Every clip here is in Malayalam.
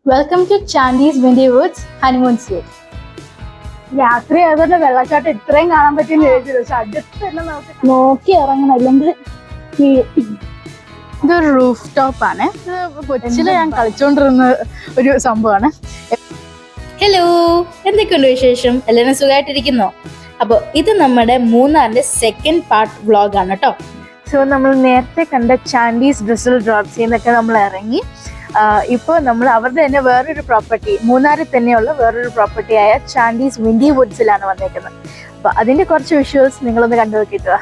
Welcome to Chandy's Windy Woods honeymoon suite. രാത്രി ആയതുകൊണ്ട് വെള്ളച്ചാട്ടം ഇത്രയും കാണാൻ പറ്റിയെന്ന് ചോദിച്ചത്, പക്ഷെ അടുത്ത് നോക്കി ഇറങ്ങണം, അല്ലെങ്കിൽ ഇതൊരു റൂഫ് ടോപ്പ് ആണ്. ഇത് കൊച്ചിലെ ഞാൻ കളിച്ചോണ്ടിരുന്ന ഒരു സംഭവമാണ്. ഹലോ, എന്തൊക്കെയുണ്ട് വിശേഷം? എല്ലാവരും സുഖമായിട്ടിരിക്കുന്നോ? അപ്പോൾ ഇത് നമ്മുടെ മൂന്നാറിന്റെ സെക്കൻഡ് പാർട്ട് വ്ളോഗാണ് കേട്ടോ. സോ നമ്മൾ നേരത്തെ കണ്ട ചാൻഡീസ് ഡ്രിസിൽ ഡ്രോപ്സിൽ നിന്നൊക്കെ നമ്മൾ ഇറങ്ങി. ഇപ്പോൾ നമ്മൾ അവരുടെ തന്നെ വേറൊരു പ്രോപ്പർട്ടി, മൂന്നാറിൽ തന്നെയുള്ള വേറൊരു പ്രോപ്പർട്ടിയായ ചാൻഡീസ് വിൻഡി വുഡ്സിലാണ് വന്നേക്കുന്നത്. അപ്പോൾ അതിൻ്റെ കുറച്ച് വിഷ്വൽസ് നിങ്ങളൊന്ന് കണ്ടു നോക്കിയിട്ട്.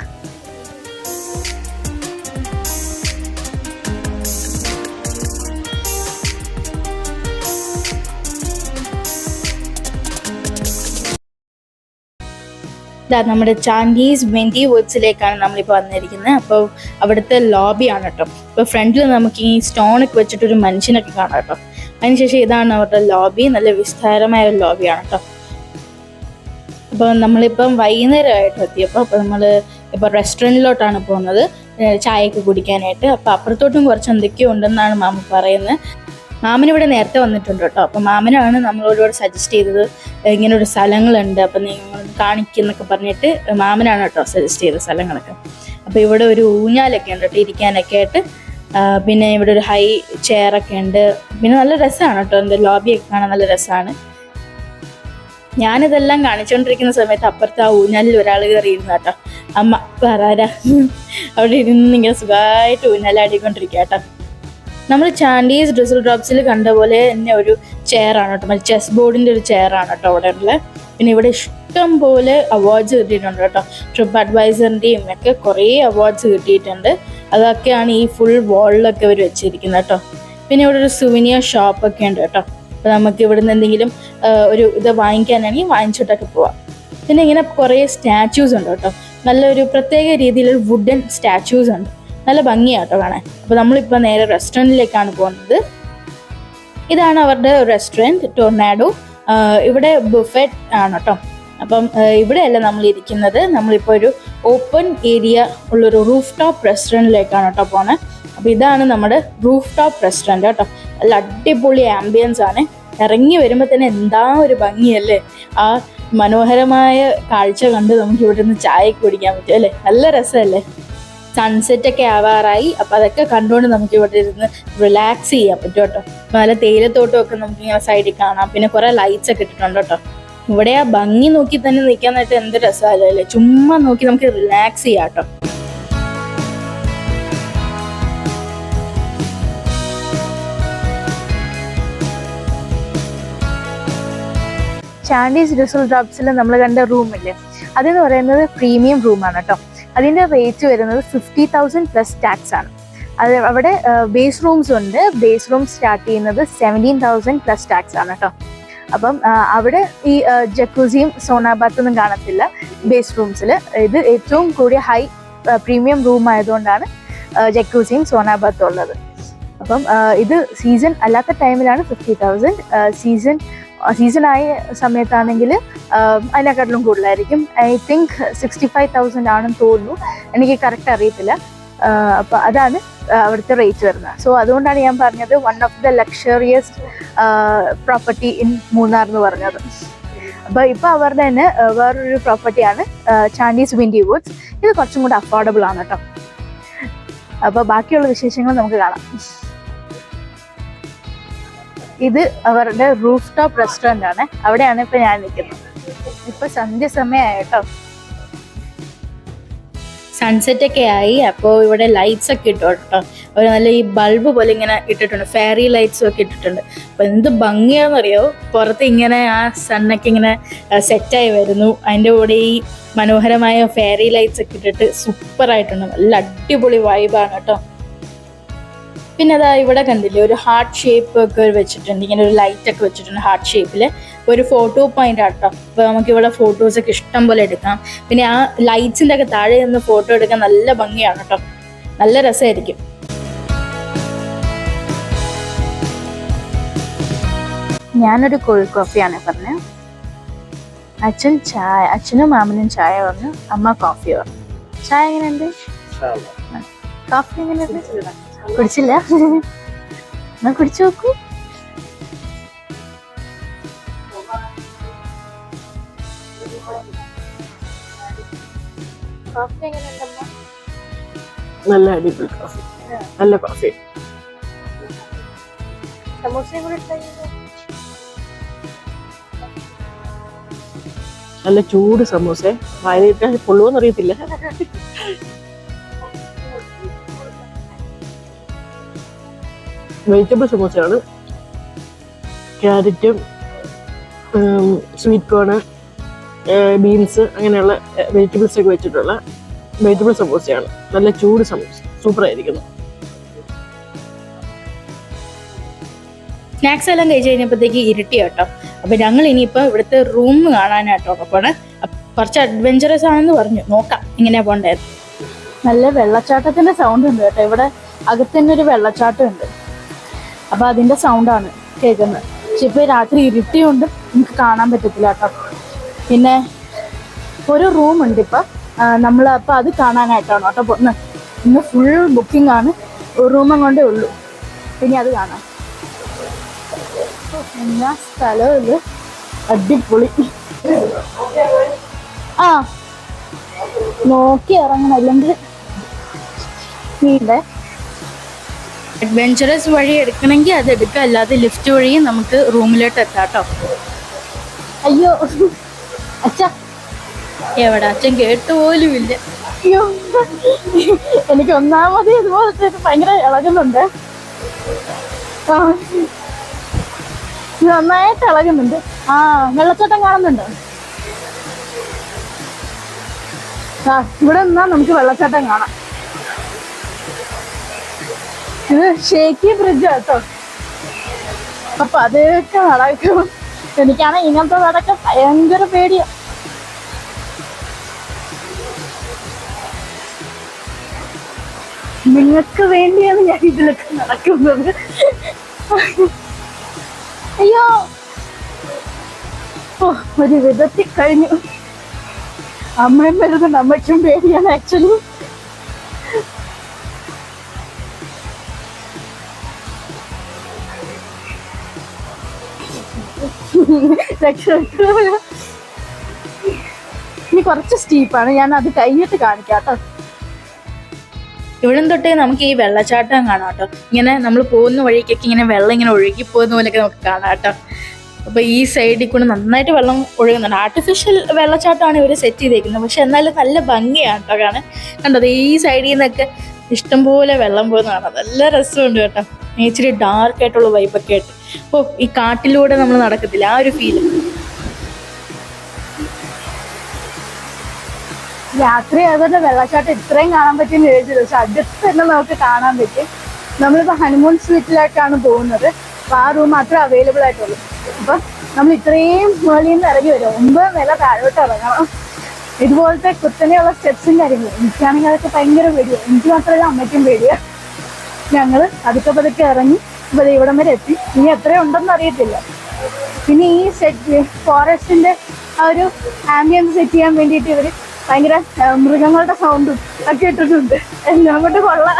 നമ്മുടെ ചാൻഡീസ് വിൻഡി വുഡ്സിലേക്കാണ് നമ്മളിപ്പോൾ വന്നിരിക്കുന്നത്. അപ്പോൾ അവിടുത്തെ ലോബിയാണ് കേട്ടോ. ഇപ്പോൾ ഫ്രണ്ടിൽ നമുക്ക് ഈ സ്റ്റോണൊക്കെ വെച്ചിട്ടൊരു മനുഷ്യനൊക്കെ കാണാം കേട്ടോ. അതിനുശേഷം ഇതാണ് അവരുടെ ലോബി. നല്ല വിസ്താരമായ ഒരു ലോബിയാണ് കേട്ടോ. അപ്പോൾ നമ്മളിപ്പം വൈകുന്നേരമായിട്ട് എത്തിയപ്പോൾ നമ്മൾ ഇപ്പോൾ റെസ്റ്റോറൻറ്റിലോട്ടാണ് പോകുന്നത് ചായയൊക്കെ കുടിക്കാനായിട്ട്. അപ്പോൾ അപ്പുറത്തോട്ടും കുറച്ച് എന്തൊക്കെയോ ഉണ്ടെന്നാണ് മാമ പറയുന്നത്. മാമനിവിടെ നേരത്തെ വന്നിട്ടുണ്ട് കേട്ടോ. അപ്പോൾ മാമനാണ് നമ്മളോട് സജസ്റ്റ് ചെയ്തത് ഇങ്ങനെ ഒരു സ്ഥലങ്ങളുണ്ട്, അപ്പം നിങ്ങൾ കാണിക്കുന്നൊക്കെ പറഞ്ഞിട്ട് മാമനാണ് കേട്ടോ സജസ്റ്റ് ചെയ്ത സ്ഥലങ്ങളൊക്കെ. അപ്പോൾ ഇവിടെ ഒരു ഊഞ്ഞാലൊക്കെ ഉണ്ട് കേട്ടോ ഇരിക്കാനൊക്കെ ആയിട്ട്. പിന്നെ ഇവിടെ ഒരു ഹൈ ചെയറൊക്കെ ഉണ്ട്. പിന്നെ നല്ല രസമാണ് കേട്ടോ, എൻ്റെ ലോബിയൊക്കെ കാണാൻ നല്ല രസമാണ്. ഞാനിതെല്ലാം കാണിച്ചുകൊണ്ടിരിക്കുന്ന സമയത്ത് അപ്പുറത്ത് ആ ഊഞ്ഞാലിൽ ഒരാൾ കയറിയിരുന്നു കേട്ടോ. അമ്മ പറയാ അവിടെ ഇരുന്ന് ഇങ്ങനെ സുഖമായിട്ട് ഊഞ്ഞാലാടിക്കൊണ്ടിരിക്കുക കേട്ടോ. നമ്മൾ ചാൻഡീസ് ഡ്രിസിൽ ഡ്രോപ്സിൽ കണ്ട പോലെ തന്നെ ഒരു ചെയറാണ് കേട്ടോ. മറ്റേ ചെസ് ബോർഡിൻ്റെ ഒരു ചെയറാണ് കേട്ടോ അവിടെ ഉള്ളത്. പിന്നെ ഇവിടെ ഇഷ്ടം പോലെ അവാർഡ്സ് കിട്ടിയിട്ടുണ്ട് കേട്ടോ. ട്രിപ്പ് അഡ്വൈസറിൻ്റെയും ഒക്കെ കുറേ അവാർഡ്സ് കിട്ടിയിട്ടുണ്ട്. അതൊക്കെയാണ് ഈ ഫുൾ വാളിലൊക്കെ അവർ വെച്ചിരിക്കുന്നത് കേട്ടോ. പിന്നെ ഇവിടെ ഒരു സുവനിയർ ഷോപ്പൊക്കെ ഉണ്ട് കേട്ടോ. അപ്പോൾ നമുക്ക് ഇവിടുന്ന് എന്തെങ്കിലും ഒരു ഇത് വാങ്ങിക്കാനാണെങ്കിൽ വാങ്ങിച്ചിട്ടൊക്കെ പോവാം. പിന്നെ ഇങ്ങനെ കുറേ സ്റ്റാച്യൂസ് ഉണ്ട് കേട്ടോ. നല്ലൊരു പ്രത്യേക രീതിയിലൊരു വുഡൻ സ്റ്റാച്യൂസ് ഉണ്ട്. നല്ല ഭംഗിയാട്ടോ കാണാൻ. അപ്പോൾ നമ്മളിപ്പോൾ നേരെ റെസ്റ്റോറൻറ്റിലേക്കാണ് പോകുന്നത്. ഇതാണ് അവരുടെ റെസ്റ്റോറൻറ്റ്, ടൊർണാഡോ. ഇവിടെ ബുഫറ്റ് ആണ് കേട്ടോ. അപ്പം ഇവിടെയല്ല നമ്മൾ ഇരിക്കുന്നത്. നമ്മളിപ്പോൾ ഒരു ഓപ്പൺ ഏരിയ ഉള്ളൊരു റൂഫ് ടോപ്പ് റെസ്റ്റോറൻറ്റിലേക്കാണ് കേട്ടോ പോകുന്നത്. അപ്പോൾ ഇതാണ് നമ്മുടെ റൂഫ് ടോപ്പ് റെസ്റ്റോറൻറ്റ് കേട്ടോ. നല്ല അടിപൊളി ആംബിയൻസ് ആണ്. ഇറങ്ങി വരുമ്പോൾ തന്നെ എന്താ ഒരു ഭംഗിയല്ലേ. ആ മനോഹരമായ കാഴ്ച കണ്ട് നമുക്ക് ഇവിടെ നിന്ന് ചായ കുടിക്കാൻ പറ്റും അല്ലേ. നല്ല രസമല്ലേ. സൺസെറ്റൊക്കെ ആവാറായി. അപ്പോൾ അതൊക്കെ കണ്ടുകൊണ്ട് നമുക്ക് ഇവിടെ ഇരുന്ന് റിലാക്സ് ചെയ്യാൻ പറ്റും കേട്ടോ. നല്ല തേയിലത്തോട്ടമൊക്കെ നമുക്കിങ്ങനെ സൈഡിൽ കാണാം. പിന്നെ കുറേ ലൈറ്റ്സ് ഒക്കെ ഇട്ടിട്ടുണ്ട് കേട്ടോ. ഇവിടെ ആ ഭംഗി നോക്കി തന്നെ നിൽക്കാനായിട്ട് എന്ത് രസമല്ലേ. ചുമ്മാ നോക്കി നമുക്ക് റിലാക്സ് ചെയ്യാം കേട്ടോ. ചാൻഡീസ് ഡ്രിസിൽ ഡ്രോപ്സിൽ നമ്മൾ കണ്ട റൂമില്ലേ, അതെന്ന് പറയുന്നത് പ്രീമിയം റൂമാണ് കേട്ടോ. അതിൻ്റെ റേറ്റ് വരുന്നത് 50,000 പ്ലസ് ടാക്സ് ആണ്. അത് അവിടെ ബേസ് റൂംസ് ഉണ്ട്. ബേസ് റൂം സ്റ്റാർട്ട് ചെയ്യുന്നത് 17,000 പ്ലസ് ടാക്സ് ആണ് കേട്ടോ. അപ്പം അവിടെ ഈ ജക്കൂസിയും സോനാബാത്തൊന്നും കാണത്തില്ല ബേസ് റൂംസിൽ. ഇത് ഏറ്റവും കൂടിയ ഹൈ പ്രീമിയം റൂം ആയതുകൊണ്ടാണ് ജക്കൂസിയും സോനാബാത്തും ഉള്ളത്. അപ്പം ഇത് സീസൺ അല്ലാത്ത ടൈമിലാണ് 50,000. സീസണായ സമയത്താണെങ്കിൽ അതിനെക്കാട്ടിലും കൂടുതലായിരിക്കും. ഐ തിങ്ക് 65,000 ആണെന്ന് തോന്നുന്നു, എനിക്ക് കറക്റ്റ് അറിയത്തില്ല. അപ്പോൾ അതാണ് അവിടുത്തെ റേറ്റ് വരുന്നത്. സോ അതുകൊണ്ടാണ് ഞാൻ പറഞ്ഞത് one of the luxuriest property in Munnar എന്ന് പറഞ്ഞത്. അപ്പോൾ ഇപ്പോൾ അവരുടെ തന്നെ വേറൊരു പ്രോപ്പർട്ടിയാണ് ചാൻഡീസ് വിൻഡി വുഡ്സ്. ഇത് കുറച്ചും കൂടെ അഫോർഡബിൾ ആണ് കേട്ടോ. അപ്പോൾ ബാക്കിയുള്ള വിശേഷങ്ങൾ നമുക്ക് കാണാം. ഇത് അവരുടെ റൂഫ് ടോപ്പ് റെസ്റ്റോറൻ്റ് ആണ്. അവിടെയാണ് ഇപ്പം ഞാൻ നിൽക്കുന്നത്. ഇപ്പം സന്ധ്യ സമയമായി കേട്ടോ. സൺസെറ്റൊക്കെ ആയി. അപ്പോൾ ഇവിടെ ലൈറ്റ്സ് ഒക്കെ ഇട്ടു കേട്ടോ. അവർ നല്ല ഈ ബൾബ് പോലെ ഇങ്ങനെ ഇട്ടിട്ടുണ്ട്. ഫെയറി ലൈറ്റ്സും ഒക്കെ ഇട്ടിട്ടുണ്ട്. അപ്പോൾ എന്ത് ഭംഗിയാണെന്നറിയോ. പുറത്ത് ഇങ്ങനെ ആ സണ്ണൊക്കെ ഇങ്ങനെ സെറ്റായി വരുന്നു. അതിൻ്റെ കൂടെ ഈ മനോഹരമായ ഫെയറി ലൈറ്റ്സ് ഒക്കെ ഇട്ടിട്ട് സൂപ്പറായിട്ടുണ്ട്. നല്ല അടിപൊളി വൈബാണ് കേട്ടോ. പിന്നെ അതാ ഇവിടെ കണ്ടില്ലേ ഒരു ഹാർട്ട് ഷേപ്പ് ഒക്കെ വെച്ചിട്ടുണ്ട്. ഇങ്ങനെ ഒരു ലൈറ്റ് ഒക്കെ വെച്ചിട്ടുണ്ട് ഹാർട്ട് ഷേപ്പിൽ. ഒരു ഫോട്ടോ പോയിന്റ് ആട്ടോ. അപ്പോൾ നമുക്കിവിടെ ഫോട്ടോസൊക്കെ ഇഷ്ടം പോലെ എടുക്കാം. പിന്നെ ആ ലൈറ്റ്സിൻ്റെ ഒക്കെ താഴെ നിന്ന് ഫോട്ടോ എടുക്കാൻ നല്ല ഭംഗിയാണ് കേട്ടോ. നല്ല രസമായിരിക്കും. ഞാനൊരു കോൾഡ് കോഫിയാണ് പറഞ്ഞത്. അച്ഛനും മാമനും ചായ പറഞ്ഞു, അമ്മ കോഫി പറഞ്ഞു. ചായ എങ്ങനെയുണ്ട്? കോഫി എങ്ങനെയുണ്ട്? കുടിച്ചില്ല? എന്നാ കുടിച്ചു നോക്കൂ. കോഫി എങ്ങനെയുണ്ടമ്മ? നല്ല അടിപൊളി കോഫി, നല്ല കോഫി. സമോസയും കൂടെ ട്രൈ ചെയ്തോ. നല്ല ചൂട് സമൂസ, വായിലിട്ട് പൊള്ളുവോന്ന് അറിയത്തില്ല. വെജിറ്റബിൾ സമൂസയാണ്. ക്യാരറ്റും സ്വീറ്റ് കോണ്, ബീൻസ് അങ്ങനെയുള്ള വെജിറ്റബിൾസ് ഒക്കെ വെച്ചിട്ടുള്ള വെജിറ്റബിൾ സമൂസയാണ്. നല്ല ചൂട് സമൂസ, സൂപ്പറായിരിക്കുന്നു. സ്നാക്സ് എല്ലാം കഴിച്ച് കഴിഞ്ഞപ്പോഴത്തേക്ക് ഇരുട്ടി കേട്ടോ. അപ്പം ഞങ്ങൾ ഇനിയിപ്പോൾ ഇവിടുത്തെ റൂം കാണാനായിട്ടോ പോണേ. കുറച്ച് അഡ്വഞ്ചറസ് ആണെന്ന് പറഞ്ഞു, നോക്കാം എങ്ങനെയാ പോണ്ടത്. നല്ല വെള്ളച്ചാട്ടത്തിന്റെ സൗണ്ട് ഉണ്ട് കേട്ടോ. ഇവിടെ അകത്ത് തന്നെ ഒരു വെള്ളച്ചാട്ടം ഉണ്ട്. അപ്പൊ അതിന്റെ സൗണ്ടാണ് കേൾക്കുന്നത്. പക്ഷെ ഇപ്പൊ രാത്രി ഇരുട്ടിയുണ്ട്, നമുക്ക് കാണാൻ പറ്റത്തില്ല കേട്ടോ. പിന്നെ ഒരു റൂം ഉണ്ട് ഇപ്പൊ നമ്മൾ അപ്പൊ അത് കാണാനായിട്ടാണ് കേട്ടോ പോകുന്നത്. ഇന്ന് ഫുൾ ബുക്കിംഗ് ആണ്, ഒരു റൂം കൊണ്ടേ ഉള്ളൂ. പിന്നെ അത് കാണാം. എന്നാ സ്ഥലമില്ല, അടിപൊളി. ആ നോക്കി ഇറങ്ങണം, അല്ലെങ്കിൽ വീണ്ടേ. അഡ്വഞ്ചറസ് വഴി എടുക്കണമെങ്കിൽ അത് എടുക്കുക, അല്ലാതെ ലിഫ്റ്റ് വഴിയും നമുക്ക് റൂമിലോട്ട് എത്താം കേട്ടോ. അയ്യോ അച്ഛാ, എവിടെ അച്ഛൻ കേട്ടുപോലും ഇല്ല. അയ്യോ എനിക്ക് ഒന്നാമത് ഇതുപോലത്തെ ഭയങ്കര ഇളകുന്നുണ്ട്. ആ നന്നായിട്ട് ഇളകുന്നുണ്ട്. ആ വെള്ളച്ചാട്ടം കാണുന്നുണ്ടോ? ആ ഇവിടെ നിന്നാ നമുക്ക് വെള്ളച്ചാട്ടം കാണാം. ഇത് ഷേക്കി ബ്രിഡ്ജ് കേട്ടോ. അപ്പൊ അതൊക്കെ നടക്കും. എനിക്കാണ് ഇങ്ങനത്തെ നടക്കാൻ ഭയങ്കര പേടിയാ. നിങ്ങൾക്ക് വേണ്ടിയാണ് ഞാൻ ഇതിലൊക്കെ നടക്കുന്നത്. അയ്യോ ഓ, ഒരു വിധത്തിൽ കഴിഞ്ഞു. അമ്മയും വരുന്നുണ്ട്, അമ്മയ്ക്കും പേടിയാണ് ആക്ച്വലി. ഇനി കുറച്ച് സ്റ്റീപ്പാണ്, ഞാൻ അത് കഴിഞ്ഞിട്ട് കാണിക്കാം കേട്ടോ. ഇവിടെ തൊട്ടേ നമുക്ക് ഈ വെള്ളച്ചാട്ടം കാണാം കേട്ടോ. ഇങ്ങനെ നമ്മൾ പോകുന്ന വഴിക്കൊക്കെ ഇങ്ങനെ വെള്ളം ഇങ്ങനെ ഒഴുകി പോകുന്ന പോലെയൊക്കെ നമുക്ക് കാണാം കേട്ടോ. അപ്പോൾ ഈ സൈഡിൽ കൂടെ നന്നായിട്ട് വെള്ളം ഒഴുകുന്നുണ്ട്. ആർട്ടിഫിഷ്യൽ വെള്ളച്ചാട്ടമാണ് ഇവർ സെറ്റ് ചെയ്തേക്കുന്നത്, പക്ഷെ എന്നാലും നല്ല ഭംഗിയാണ് കേട്ടോ കാണാൻ. കണ്ടത് ഈ സൈഡിൽ നിന്നൊക്കെ ഇഷ്ടംപോലെ വെള്ളം പോകുന്ന കാണാം. നല്ല രസമുണ്ട് കേട്ടോ. ഇച്ചിരി ഡാർക്കായിട്ടുള്ള വൈബൊക്കെ ആയിട്ട്. ഓ, ഈ കാട്ടിലൂടെ നമ്മൾ നടക്കത്തില്ല, ആ ഒരു ഫീല്. രാത്രി അതുകൊണ്ട് വെള്ളച്ചാട്ടം ഇത്രയും കാണാൻ പറ്റിയെന്ന് ചോദിച്ചത്, പക്ഷെ അടുത്ത് തന്നെ നമുക്ക് കാണാൻ പറ്റും. നമ്മളിപ്പോൾ ഹണിമൂൺ സ്വീറ്റിലേക്കാണ് പോകുന്നത്. അപ്പോൾ ആ റൂം മാത്രമേ അവൈലബിൾ ആയിട്ടുള്ളൂ. അപ്പം നമ്മൾ ഇത്രയും മുകളിൽ നിന്ന് ഇറങ്ങി വരും, 9 നില താഴോട്ട് ഇറങ്ങണം. ഇതുപോലത്തെ കുത്തനെയുള്ള സ്റ്റെപ്സും കാര്യങ്ങളും. എനിക്കാണെങ്കിൽ അതൊക്കെ ഭയങ്കര പേടിയാണ്. എനിക്ക് മാത്രമല്ല, അമ്മയ്ക്കും പേടിയാണ്. ഞങ്ങൾ പതുക്കെ ഇറങ്ങി ഇപ്പോൾ ഇവിടം വരെ എത്തി. ഇനി എത്രയുണ്ടെന്ന് അറിയത്തില്ല. പിന്നെ ഈ ഫോറസ്റ്റിന്റെ ആ ഒരു ആംബിയൻസ് സെറ്റ് ചെയ്യാൻ വേണ്ടിയിട്ട് ഇവർ ഭയങ്കര മൃഗങ്ങളുടെ സൗണ്ടും ഒക്കെ ഇട്ടിട്ടുണ്ട്. എല്ലാം കൊണ്ട് കൊള്ളാം.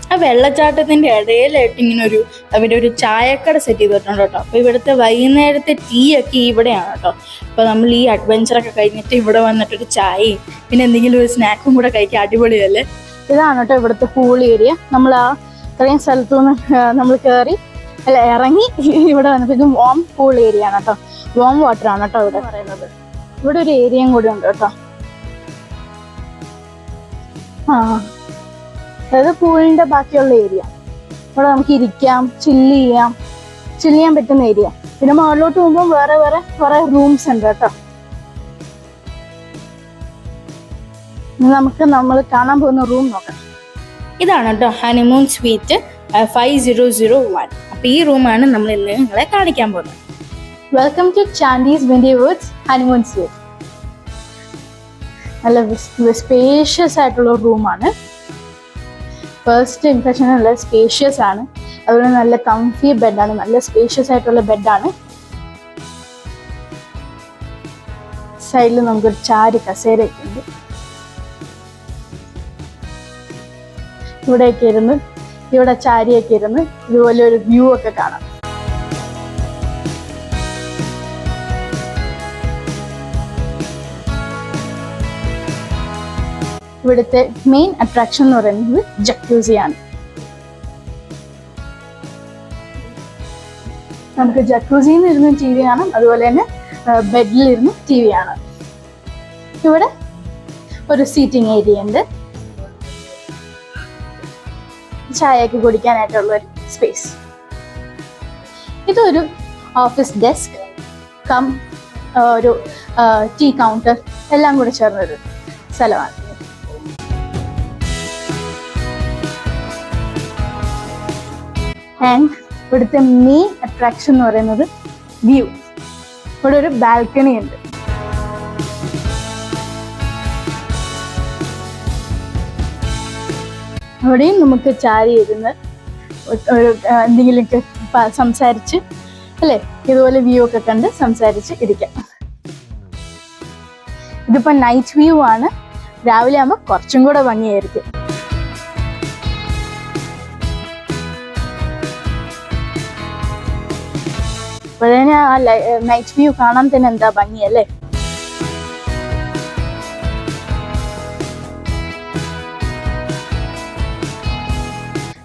ആ വെള്ളച്ചാട്ടത്തിന്റെ ഇടയിലായിട്ട് ഇങ്ങനെ അവരുടെ ഒരു ചായക്കട സെറ്റ് ചെയ്തിട്ടുണ്ട് കേട്ടോ. അപ്പോൾ ഇവിടുത്തെ വൈകുന്നേരത്തെ ടീ ഒക്കെ ഇവിടെയാണ് കേട്ടോ. അപ്പോൾ നമ്മൾ ഈ അഡ്വഞ്ചറൊക്കെ കഴിഞ്ഞിട്ട് ഇവിടെ വന്നിട്ടൊരു ചായയും പിന്നെ എന്തെങ്കിലും ഒരു സ്നാക്കും കൂടെ കഴിക്കാൻ അടിപൊളിയല്ലേ. ഇതാണ് കേട്ടോ ഇവിടുത്തെ പൂൾ ഏരിയ. നമ്മൾ ആ ഇത്രയും സ്ഥലത്തു നിന്ന് നമ്മൾ കയറി ഇറങ്ങി ഇവിടെ വന്നപ്പോൾ ഇത് വാം പൂൾ ഏരിയ ആണ് കേട്ടോ. വാം വാട്ടർ ആണ് കേട്ടോ ഇവിടെ പറയുന്നത്. ഇവിടെ ഒരു ഏരിയയും കൂടി ഉണ്ട് കേട്ടോ. ആ അതായത് പൂളിന്റെ ബാക്കിയുള്ള ഏരിയ. ഇവിടെ നമുക്ക് ഇരിക്കാം, ചില്ല് ചെയ്യാൻ പറ്റുന്ന ഏരിയ. പിന്നെ മുകളിലോട്ട് പോകുമ്പോൾ വേറെ കുറെ റൂംസ് ഉണ്ട് കേട്ടോ. നമുക്ക് നമ്മൾ കാണാൻ പോകുന്ന റൂം നോക്കാം. ഇതാണ് കേട്ടോ ഹണിമൂൺ സ്വീറ്റ് 5001. അപ്പോൾ ഈ റൂമാണ് നമ്മൾ ഇന്ന് നിങ്ങളെ കാണിക്കാൻ പോകുന്നത്. Welcome to Chandy's Windy Woods honeymoon suite. നല്ല സ്പേഷ്യസ് ആയിട്ടുള്ള റൂമാണ്. ഫസ്റ്റ് ഇംപ്രഷൻ നല്ല സ്പേഷ്യസ് ആണ്. അതുപോലെ നല്ല കംഫി ബെഡാണ്, നല്ല സ്പേഷ്യസ് ആയിട്ടുള്ള ബെഡാണ്. സൈഡിൽ നമുക്കൊരു ചാരി കസേരയൊക്കെ ഉണ്ട്. ഇവിടെയൊക്കെ ഇരുന്ന് ഇവിടെ ചാരിയൊക്കെ ഇരുന്ന് ഇതുപോലെ ഒരു വ്യൂ ഒക്കെ കാണാം. ഇവിടുത്തെ മെയിൻ അട്രാക്ഷൻ എന്ന് പറയുന്നത് ജക്യൂസിയാണ്. നമുക്ക് ജക്യൂസിന്ന് ഇരുന്ന് TV കാണാം, അതുപോലെ തന്നെ ബെഡിലിരുന്ന് TV കാണാം. ഇവിടെ ഒരു സീറ്റിംഗ് ഏരിയ ഉണ്ട്, ചായയൊക്കെ കുടിക്കാനായിട്ടുള്ള ഒരു സ്പേസ്. ഇതൊരു ഓഫീസ് ഡെസ്ക് കം ഒരു ടീ കൗണ്ടർ എല്ലാം കൂടെ ചേർന്നൊരു സ്ഥലമാണ്. ആൻഡ് ഇവിടുത്തെ മെയിൻ അട്രാക്ഷൻ എന്ന് പറയുന്നത് വ്യൂ. ഇവിടെ ഒരു ബാൽക്കണി ഉണ്ട്. അവിടെയും നമുക്ക് ചാരി ഇരുന്ന് ഒരു എന്തെങ്കിലുമൊക്കെ സംസാരിച്ച് അല്ലേ, ഇതുപോലെ വ്യൂ ഒക്കെ കണ്ട് സംസാരിച്ച് ഇരിക്കാം. ഇതിപ്പോ നൈറ്റ് വ്യൂ ആണ്, രാവിലെ ആകുമ്പോൾ കുറച്ചും കൂടെ ഭംഗിയായിരിക്കും. ഇപ്പോഴേ ആ നൈറ്റ് വ്യൂ കാണാൻ തന്നെ എന്താ ഭംഗിയല്ലേ.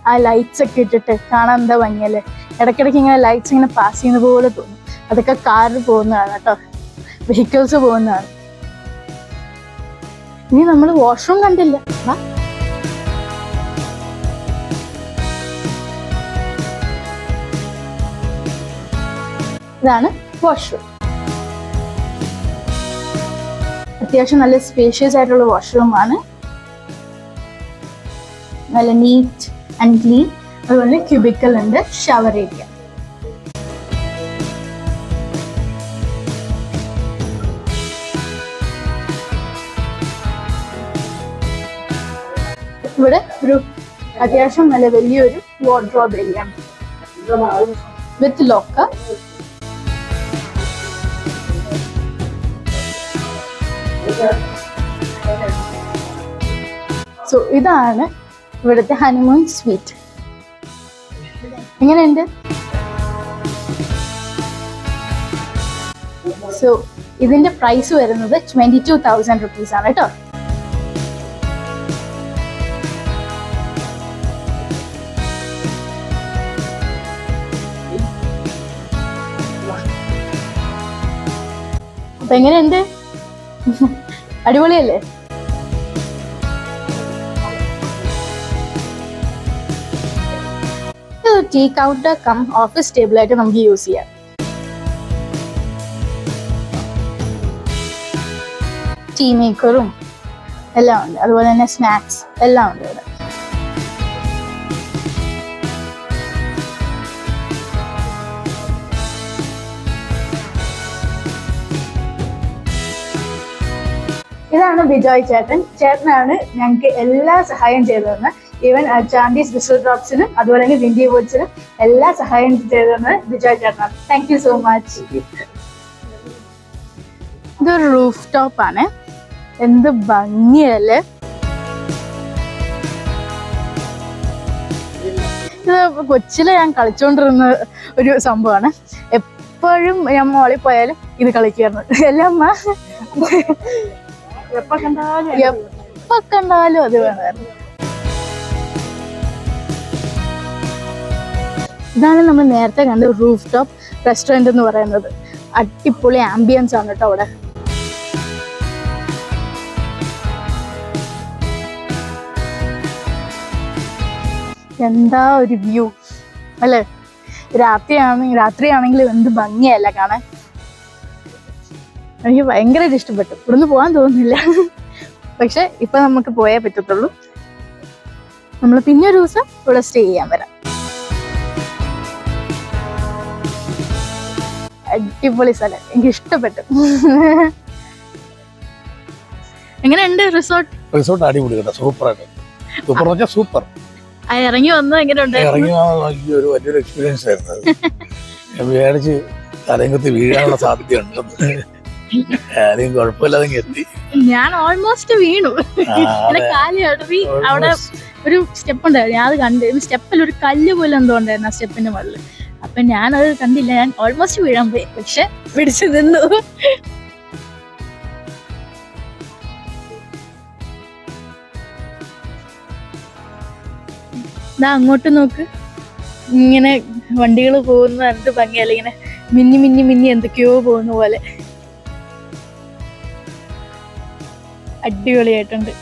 ആ ലൈറ്റ്സ് ഒക്കെ ഇട്ടിട്ട് കാണാൻ എന്താ ഭംഗിയല്ലേ. ഇടയ്ക്കിടയ്ക്ക് ഇങ്ങനെ ലൈറ്റ്സ് ഇങ്ങനെ പാസ് ചെയ്യുന്ന പോലെ തോന്നും. അതൊക്കെ കാറിൽ പോകുന്നതാണ് കേട്ടോ, വെഹിക്കിൾസ് പോകുന്നതാണ്. ഇനി നമ്മൾ വാഷ്റൂം കണ്ടില്ല. ഇതാണ് വാഷ്റൂം. അത്യാവശ്യം നല്ല സ്പേഷ്യസ് ആയിട്ടുള്ള വാഷ്റൂം ആണ്. നല്ല നീറ്റ് ആൻഡ് ക്ലീൻ. അതുപോലെ ക്യൂബിക്കൽ ഉണ്ട്, ഷവർ ഏരിയ. ഇവിടെ ഒരു അത്യാവശ്യം നല്ല വലിയൊരു wardrobe area with locker. So ഇതാണ് ഇവിടുത്തെ ഹണിമൂൺ സ്വീറ്റ്. എങ്ങനെയുണ്ട്? സോ ഇതിന്റെ പ്രൈസ് വരുന്നത് 22,000 rupees ആണ് കേട്ടോ. അപ്പൊ എങ്ങനെയുണ്ട്? അടിപൊളിയല്ലേ? Tea counter cum office table ആയിട്ട് നമുക്ക് യൂസ് ചെയ്യാം. ടീ മേക്കറും എല്ലാം ഉണ്ട്, അതുപോലെ തന്നെ സ്നാക്സ് എല്ലാം ഉണ്ട് ഇവിടെ. ഇതാണ് ബിജോയ് ചേട്ടൻ. ചേട്ടനാണ് ഞങ്ങൾക്ക് എല്ലാ സഹായം ചെയ്തതെന്ന്. ഈവൻ ചാൻഡീസ് ഡിജിറ്റൽ ഡ്രോപ്സിന് അതുപോലെ തന്നെ വിൻഡി വുഡ്സിന് എല്ലാ സഹായം ചെയ്തതെന്ന് ബിജോയ് ചേട്ടനാണ്. Thank you so much. ഇതൊരു റൂഫ് ടോപ്പ് ആണ്. എന്ത് ഭംഗിയല്ലേ. ഇത് കൊച്ചിലെ ഞാൻ കളിച്ചോണ്ടിരുന്ന ഒരു സംഭവമാണ്. എപ്പോഴും ഞാൻ മോളിൽ പോയാലും ഇത് കളിക്കായിരുന്നു. എല്ലാം എപ്പോ കണ്ടാലും അത് വേണമായിരുന്നു. ഇതാണ് നമ്മൾ നേരത്തെ കണ്ട റൂഫ് ടോപ്പ് റെസ്റ്റോറൻറ്റ് എന്ന് പറയുന്നത്. അടിപൊളി ആംബിയൻസ് ആണ് കേട്ടോ അവിടെ. എന്താ ഒരു വ്യൂ അല്ലേ. രാത്രിയാണെങ്കിൽ എന്ത് ഭംഗിയല്ല കാണാൻ. എനിക്ക് ഭയങ്കരമായിട്ട് ഇഷ്ടപ്പെട്ടു. ഇവിടുന്ന് പോകാൻ തോന്നുന്നില്ല, പക്ഷെ ഇപ്പൊ നമുക്ക് പോയേ പറ്റത്തുള്ളൂ. നമ്മൾ പിന്നെ ഒരു ദിവസം ഇവിടെ സ്റ്റേ ചെയ്യാൻ വരാം. അടിപൊളി സ്ഥലം, എനിക്ക് ഇഷ്ടപ്പെട്ടു. എങ്ങനെയുണ്ട് റിസോർട്ട്? റിസോർട്ട് അടിപൊളി കേട്ടോ, സൂപ്പറായിട്ട്. സൂപ്പർ എന്ന് വെച്ചാൽ സൂപ്പർ. ഇറങ്ങി വന്നത് എങ്ങനെയുണ്ട്? ഇറങ്ങി ഒരു വലിയൊരു എക്സ്പീരിയൻസ് ആയിരുന്നു. ഞാൻ വിചാരിച്ച് തലയങ്കത്ത് വീഴാനുള്ള സാധ്യതയുണ്ടെന്ന്. ആരെയും കുഴപ്പമില്ലാതെ എത്തി. ഞാൻ ഓൾമോസ്റ്റ് വീണു. കാലി ഇടറി അവിടെ ഒരു സ്റ്റെപ്പ് ഉണ്ടായിരുന്നു, ഞാൻ അത് കണ്ട് സ്റ്റെപ്പിൽ ഒരു കല്ല് പോലെ എന്തോ ഉണ്ടായിരുന്നു ആ സ്റ്റെപ്പിന്റെ മുകളിൽ. അപ്പം ഞാനത് കണ്ടില്ല, ഞാൻ ഓൾമോസ്റ്റ് വീഴാൻ പോയി, പക്ഷെ പിടിച്ചു നിന്നു. അങ്ങോട്ട് നോക്ക്, ഇങ്ങനെ വണ്ടികൾ പോകുന്ന എന്ത് ഭംഗിയല്ല, ഇങ്ങനെ മിന്നി മിന്നി മിന്നി എന്തൊക്കെയോ പോകുന്ന പോലെ അടിപൊളിയായിട്ടുണ്ട്.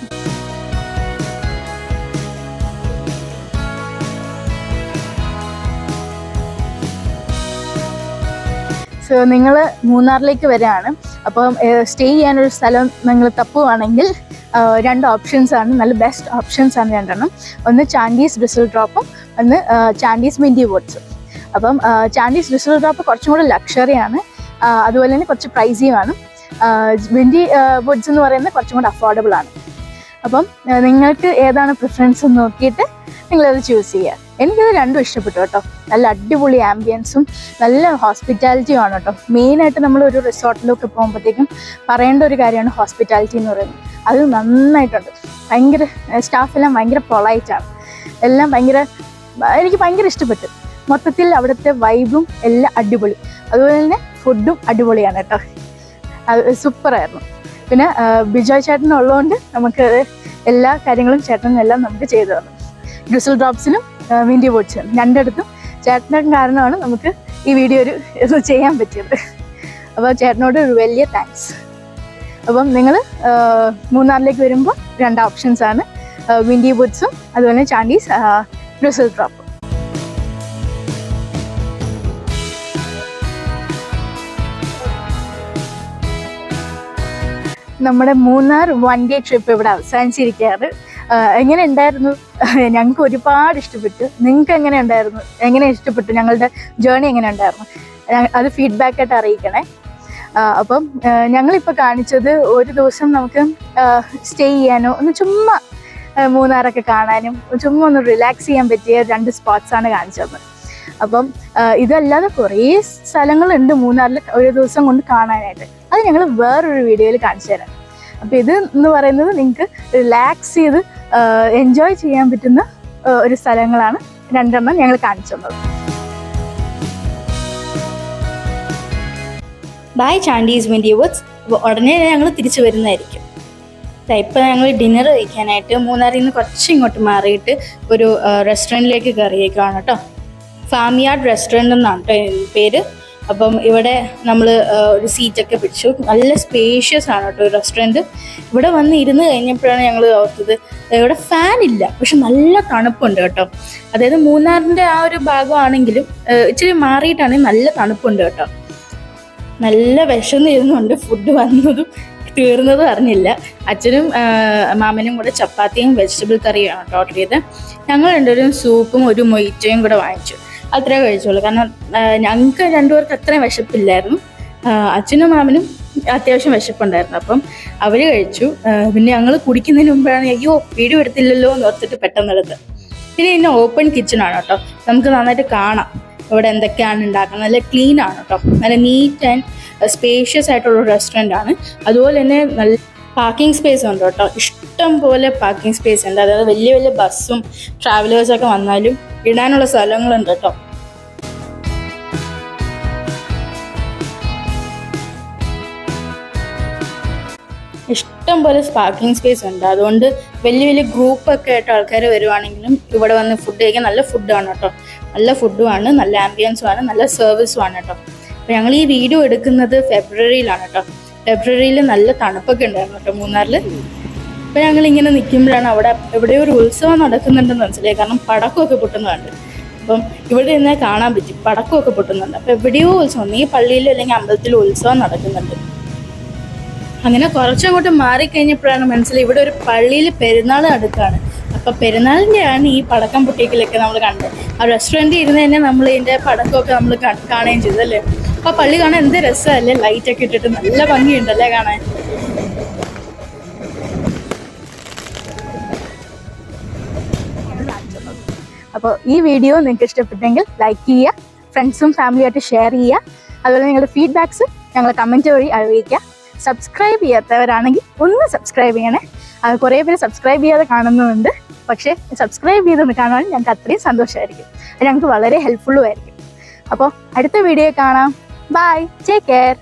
സോ നിങ്ങൾ മൂന്നാറിലേക്ക് വരികയാണ്, അപ്പം സ്റ്റേ ചെയ്യാനൊരു സ്ഥലം നിങ്ങൾ തപ്പുവാണെങ്കിൽ 2 ഓപ്ഷൻസ് ആണ്, നല്ല ബെസ്റ്റ് ഓപ്ഷൻസ് ആണ് 2 ഒന്ന് ചാൻഡീസ് ഡ്രിസിൽ ഡ്രോപ്പും ഒന്ന് ചാൻഡീസ് വിൻഡി വൂഡ്സും. അപ്പം ചാൻഡീസ് ഡ്രിസിൽ ഡ്രോപ്പ് കുറച്ചും കൂടെ ലക്ഷറിയാണ്, അതുപോലെ തന്നെ കുറച്ച് പ്രൈസിയുമാണ്. വിൻഡി വൂഡ്സ് എന്ന് പറയുന്നത് കുറച്ചും കൂടെ അഫോർഡബിൾ ആണ്. അപ്പം നിങ്ങൾക്ക് ഏതാണ് പ്രിഫറൻസ് നോക്കിയിട്ട് നിങ്ങളത് ചൂസ് ചെയ്യുക. എനിക്കത് 2 ഇഷ്ടപ്പെട്ടു കേട്ടോ. നല്ല അടിപൊളി ആംബിയൻസും നല്ല ഹോസ്പിറ്റാലിറ്റിയും ആണ് കേട്ടോ. മെയിനായിട്ട് നമ്മൾ ഒരു റിസോർട്ടിലൊക്കെ പോകുമ്പോഴത്തേക്കും പറയേണ്ട ഒരു കാര്യമാണ് ഹോസ്പിറ്റാലിറ്റി എന്ന് പറയുന്നത്. അത് നന്നായിട്ടുണ്ട്. ഭയങ്കര സ്റ്റാഫെല്ലാം ഭയങ്കര പൊളൈറ്റാണ്, എല്ലാം എനിക്ക് ഭയങ്കര ഇഷ്ടപ്പെട്ടു. മൊത്തത്തിൽ അവിടുത്തെ വൈബും എല്ലാം അടിപൊളി, അതുപോലെ തന്നെ ഫുഡും അടിപൊളിയാണ് കേട്ടോ. അത് സൂപ്പറായിരുന്നു. പിന്നെ ബിജോയ് ചേട്ടൻ ഉള്ളതുകൊണ്ട് നമുക്ക് എല്ലാ കാര്യങ്ങളും ചേട്ടനെല്ലാം നമുക്ക് ചെയ്തു തന്നു. ഡ്രിസിൽ ഡ്രോപ്സിലും വിൻഡി വൂഡ്സിലും 2 ചേട്ടൻ്റെ കാരണമാണ് നമുക്ക് ഈ വീഡിയോ ഇത് ചെയ്യാൻ പറ്റിയത്. അപ്പോൾ ചേട്ടനോട് ഒരു വലിയ താങ്ക്സ്. അപ്പം നിങ്ങൾ മൂന്നാറിലേക്ക് വരുമ്പോൾ 2 ഓപ്ഷൻസ് ആണ്, വിൻഡി വൂഡ്സും അതുപോലെ ചാൻഡീസ് ഡ്രിസിൽ ഡ്രോപ്പും. നമ്മുടെ മൂന്നാർ 1 ഡേ ട്രിപ്പ് ഇവിടെ അവസാനിച്ചിരിക്കുകയാണ്. എങ്ങനെ ഉണ്ടായിരുന്നു? ഞങ്ങൾക്ക് ഒരുപാട് ഇഷ്ടപ്പെട്ടു. നിങ്ങൾക്ക് എങ്ങനെ ഇഷ്ടപ്പെട്ടു? ഞങ്ങളുടെ ജേർണി എങ്ങനെ ഉണ്ടായിരുന്നു? അത് ഫീഡ്ബാക്കായിട്ട് അറിയിക്കണേ. അപ്പം ഞങ്ങളിപ്പോൾ കാണിച്ചത് ഒരു ദിവസം നമുക്ക് സ്റ്റേ ചെയ്യാനോ ഒന്ന് ചുമ്മാ മൂന്നാറൊക്കെ കാണാനും ചുമ്മാ ഒന്ന് റിലാക്സ് ചെയ്യാൻ പറ്റിയ 2 സ്പോട്ട്സാണ് കാണിച്ചത്. അപ്പം ഇതല്ലാതെ കുറേ സ്ഥലങ്ങളുണ്ട് മൂന്നാറിൽ ഒരു ദിവസം കൊണ്ട് കാണാനായിട്ട്. അത് ഞങ്ങൾ വേറൊരു വീഡിയോയിൽ കാണിച്ചു തരാം. അപ്പോൾ ഇത് എന്ന് പറയുന്നത് നിങ്ങൾക്ക് റിലാക്സ് ചെയ്ത് എൻജോയ് ചെയ്യാൻ പറ്റുന്ന ഒരു സ്ഥലങ്ങളാണ് 2 ഞങ്ങൾ കാണിച്ചു തന്നത്. By Chandy's Windy Woods. ഉടനെ ഞങ്ങൾ തിരിച്ചു വരുന്നതായിരിക്കും. ഇപ്പം ഞങ്ങൾ ഡിന്നർ കഴിക്കാനായിട്ട് മൂന്നാറിൽ നിന്ന് കുറച്ച് ഇങ്ങോട്ട് മാറിയിട്ട് ഒരു റെസ്റ്റോറൻറ്റിലേക്ക് കയറിയേക്കാണ് കേട്ടോ. ഫാമിയാർഡ് റെസ്റ്റോറൻറ്റ് എന്നാണ് കേട്ടോ പേര്. അപ്പം ഇവിടെ നമ്മൾ ഒരു സീറ്റൊക്കെ പിടിച്ചു. നല്ല സ്പേഷ്യസ് ആണ് കേട്ടോ റെസ്റ്റോറൻറ്റ്. ഇവിടെ വന്ന് ഇരുന്ന് കഴിഞ്ഞപ്പോഴാണ് ഞങ്ങൾ ഓർത്തത് ഇവിടെ ഫാൻ ഇല്ല, പക്ഷെ നല്ല തണുപ്പുണ്ട് കേട്ടോ. അതായത് മൂന്നാറിൻ്റെ ആ ഒരു ഭാഗമാണെങ്കിലും ഇച്ചിരി മാറിയിട്ടാണെങ്കിൽ നല്ല തണുപ്പുണ്ട് കേട്ടോ. നല്ല വിശന്നിരുന്നുണ്ട്. ഫുഡ് വന്നതും തീർന്നതും അറിഞ്ഞില്ല. അച്ഛനും മാമനും കൂടെ ചപ്പാത്തിയും വെജിറ്റബിൾ കറിയാണ് കേട്ടോ ഓർഡർ ചെയ്ത്. ഞങ്ങൾ 2 സൂപ്പും ഒരു മൊയ്റ്റോയും കൂടെ വാങ്ങിച്ചു. അത്രേ കഴിച്ചോളൂ. കാരണം ഞങ്ങൾക്ക് 2 പേർക്ക് അത്രയും വിശപ്പില്ലായിരുന്നു. അച്ഛനും മാമനും അത്യാവശ്യം വിശപ്പുണ്ടായിരുന്നു, അപ്പം അവർ കഴിച്ചു. പിന്നെ ഞങ്ങൾ കുടിക്കുന്നതിന് മുമ്പാണ് അയ്യോ വീഡിയോ എടുത്തില്ലല്ലോ എന്ന് ഓർത്തിട്ട് പെട്ടെന്നെടുത്ത്. പിന്നെ ഇതിൻ്റെ ഓപ്പൺ കിച്ചണാണ് കേട്ടോ. നമുക്ക് നന്നായിട്ട് കാണാം ഇവിടെ എന്തൊക്കെയാണ് ഉണ്ടാക്കുന്നത്. നല്ല ക്ലീൻ ആണ് കേട്ടോ. നല്ല നീറ്റ് ആൻഡ് സ്പേഷ്യസ് ആയിട്ടുള്ള റെസ്റ്റോറൻ്റ് ആണ്. അതുപോലെ തന്നെ നല്ല പാർക്കിംഗ് സ്പേസ് ഉണ്ട് കേട്ടോ. ഇഷ്ടം പോലെ പാർക്കിംഗ് സ്പേസ് ഉണ്ട്. അതായത് വലിയ വലിയ ബസ്സും ട്രാവലേഴ്സൊക്കെ വന്നാലും ഇടാനുള്ള സ്ഥലങ്ങളുണ്ട് കേട്ടോ. ഇഷ്ടം പോലെ പാർക്കിംഗ് സ്പേസ് ഉണ്ട്. അതുകൊണ്ട് വലിയ വലിയ ഗ്രൂപ്പൊക്കെ ആയിട്ട് ആൾക്കാർ വരുവാണെങ്കിലും ഇവിടെ വന്ന് ഫുഡ് കഴിക്കാൻ നല്ല ഫുഡാണ് കേട്ടോ. നല്ല ഫുഡുമാണ്, നല്ല ആംബിയൻസും ആണ്, നല്ല സർവീസും ആണ് കേട്ടോ. അപ്പോൾ ഞങ്ങൾ ഈ വീഡിയോ എടുക്കുന്നത് ഫെബ്രുവരിയിലാണ് കേട്ടോ. ഫെബ്രുവരിയിൽ നല്ല തണുപ്പൊക്കെ ഉണ്ടായിരുന്നു കേട്ടോ മൂന്നാറിൽ. അപ്പോൾ ഞങ്ങളിങ്ങനെ നിൽക്കുമ്പോഴാണ് അവിടെ എവിടെയോ ഒരു ഉത്സവം നടക്കുന്നുണ്ടെന്ന് മനസ്സിലായി. കാരണം പടക്കമൊക്കെ പൊട്ടുന്നതുണ്ട്. അപ്പം ഇവിടെ നിന്ന് കാണാൻ പറ്റും പടക്കമൊക്കെ പൊട്ടുന്നുണ്ട്. അപ്പോൾ എവിടെയോ ഉത്സവം, ഈ പള്ളിയിലോ അല്ലെങ്കിൽ അമ്പലത്തിലോ ഉത്സവം നടക്കുന്നുണ്ട്. അങ്ങനെ കുറച്ചങ്ങോട്ട് മാറിക്കഴിഞ്ഞപ്പോഴാണ് മനസ്സിലായി ഇവിടെ ഒരു പള്ളിയിൽ പെരുന്നാൾ നടക്കുകയാണ്. അപ്പോൾ പെരുന്നാളിൻ്റെയാണ് ഈ പടക്കം പൊട്ടിക്കലൊക്കെ നമ്മൾ കണ്ടത്. ആ റെസ്റ്റോറൻറ്റിൽ ഇരുന്ന് തന്നെ നമ്മൾ ഇതിൻ്റെ പടക്കമൊക്കെ നമ്മൾ കാണുകയും ചെയ്തല്ലേ. അപ്പോൾ പള്ളി കാണാൻ എന്ത് രസമല്ലേ, ലൈറ്റൊക്കെ ഇട്ടിട്ട് നല്ല ഭംഗിയുണ്ടല്ലേ കാണാൻ. അപ്പോൾ ഈ വീഡിയോ നിങ്ങൾക്ക് ഇഷ്ടപ്പെട്ടെങ്കിൽ ലൈക്ക് ചെയ്യുക, ഫ്രണ്ട്സും ഫാമിലിയായിട്ട് ഷെയർ ചെയ്യുക. അതുപോലെ നിങ്ങളുടെ ഫീഡ്ബാക്ക്സ് ഞങ്ങൾ കമൻറ്റ് വഴി അറിയിക്കുക. സബ്സ്ക്രൈബ് ചെയ്യാത്തവരാണെങ്കിൽ ഒന്ന് സബ്സ്ക്രൈബ് ചെയ്യണേ. കുറേ പേര് സബ്സ്ക്രൈബ് ചെയ്യാതെ കാണുന്നുണ്ട്. പക്ഷേ സബ്സ്ക്രൈബ് ചെയ്തൊന്ന് കാണുവാൻ ഞങ്ങൾക്ക് അത്രയും സന്തോഷമായിരിക്കും. അത് ഞങ്ങൾക്ക് വളരെ ഹെൽപ്ഫുള്ളും ആയിരിക്കും. അപ്പോൾ അടുത്ത വീഡിയോ കാണാം. Bye, take care.